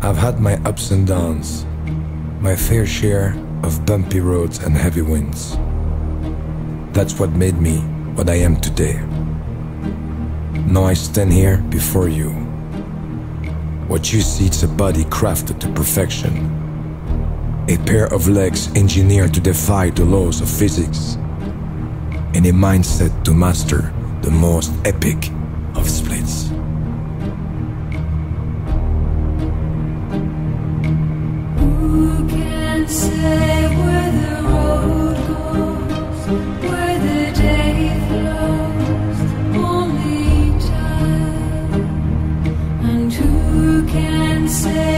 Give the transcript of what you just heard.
I've had my ups and downs, my fair share of bumpy roads and heavy winds. That's what made me what I am today. Now I stand here before you. What you see is a body crafted to perfection, a pair of legs engineered to defy the laws of physics, and a mindset to master the most epic of splits. Who can say where the road goes, where the day flows? Only time. And who can say